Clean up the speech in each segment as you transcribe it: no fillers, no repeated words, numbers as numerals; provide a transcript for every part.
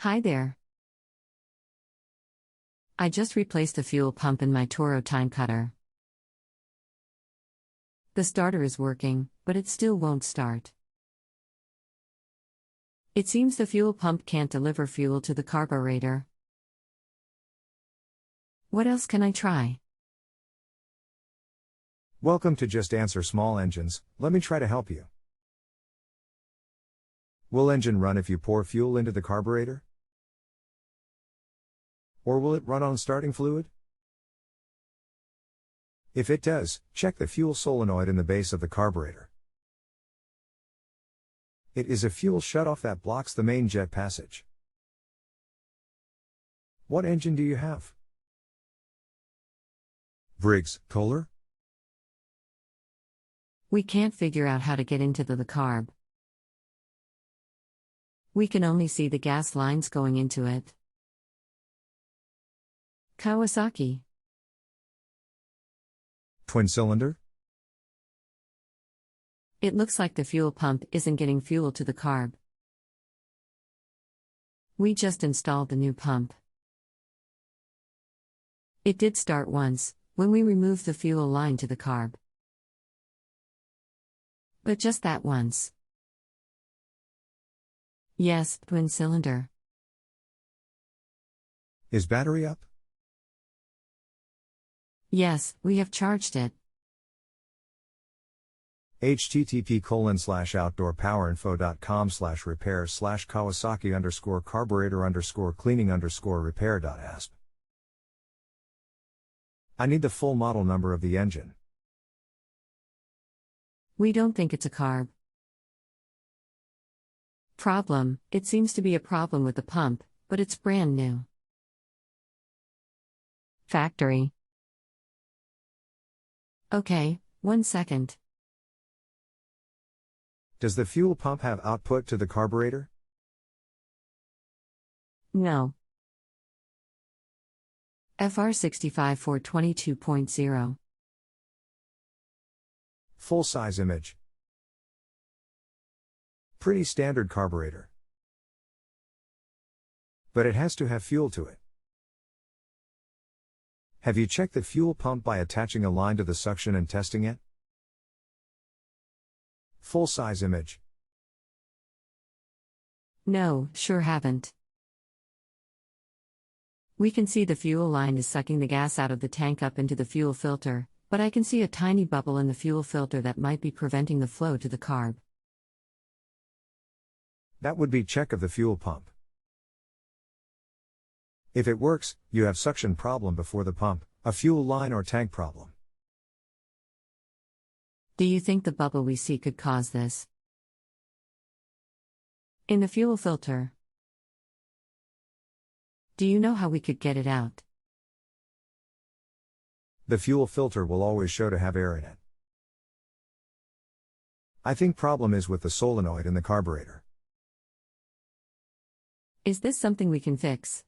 Hi there. I just replaced the fuel pump in my Toro Timecutter. The starter is working, but it still won't start. It seems the fuel pump can't deliver fuel to the carburetor. What else can I try? Welcome to Just Answer Small Engines. Let me try to help you. Will engine run if you pour fuel into the carburetor? Or will it run on starting fluid? If it does, check the fuel solenoid in the base of the carburetor. It is a fuel shutoff that blocks the main jet passage. What engine do you have? Briggs, Kohler? We can't figure out how to get into the carb. We can only see the gas lines going into it. Kawasaki. Twin cylinder? It looks like the fuel pump isn't getting fuel to the carb. We just installed the new pump. It did start once, when we removed the fuel line to the carb. But just that once. Yes, twin cylinder. Is battery up? Yes, we have charged it. http://outdoorpower.com/repair/Kawasaki_carburetor_cleaning_repair.asp. I need the full model number of the engine. We don't think it's a carb problem. It seems to be a problem with the pump, but it's brand new. Factory. Okay, 1 second. Does the fuel pump have output to the carburetor? No. FR65 422.0. Full size image. Pretty standard carburetor. But it has to have fuel to it. Have you checked the fuel pump by attaching a line to the suction and testing it? Full size image. No, sure haven't. We can see the fuel line is sucking the gas out of the tank up into the fuel filter, but I can see a tiny bubble in the fuel filter that might be preventing the flow to the carb. That would be check of the fuel pump. If it works, you have suction problem before the pump, a fuel line or tank problem. Do you think the bubble we see could cause this? In the fuel filter. Do you know how we could get it out? The fuel filter will always show to have air in it. I think problem is with the solenoid in the carburetor. Is this something we can fix?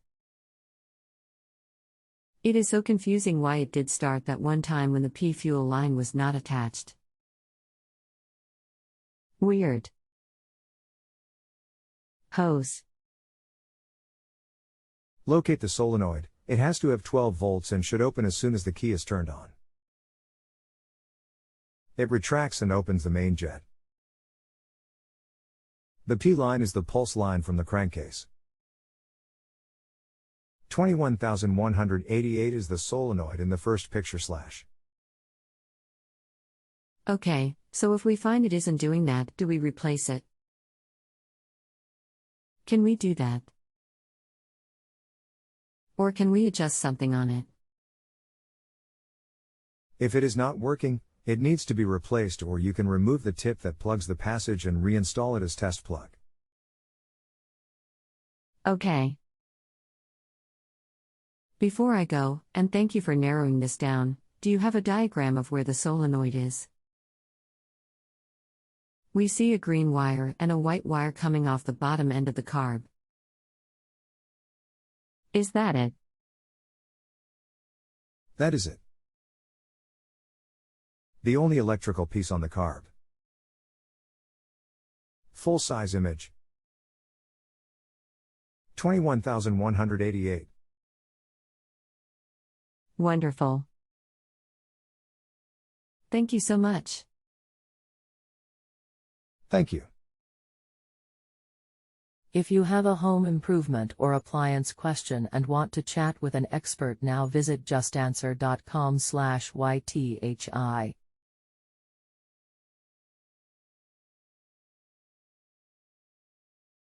It is so confusing why it did start that one time when the P fuel line was not attached. Weird. Hose. Locate the solenoid. It has to have 12 volts and should open as soon as the key is turned on. It retracts and opens the main jet. The P line is the pulse line from the crankcase. 21188 is the solenoid in the first picture /. Okay, so if we find it isn't doing that, do we replace it? Can we do that? Or can we adjust something on it? If it is not working, it needs to be replaced, or you can remove the tip that plugs the passage and reinstall it as test plug. Okay. Before I go, and thank you for narrowing this down, do you have a diagram of where the solenoid is? We see a green wire and a white wire coming off the bottom end of the carb. Is that it? That is it. The only electrical piece on the carb. Full size image. 21,188. Wonderful. Thank you so much. Thank you. If you have a home improvement or appliance question and want to chat with an expert now, visit justanswer.com/YTHI.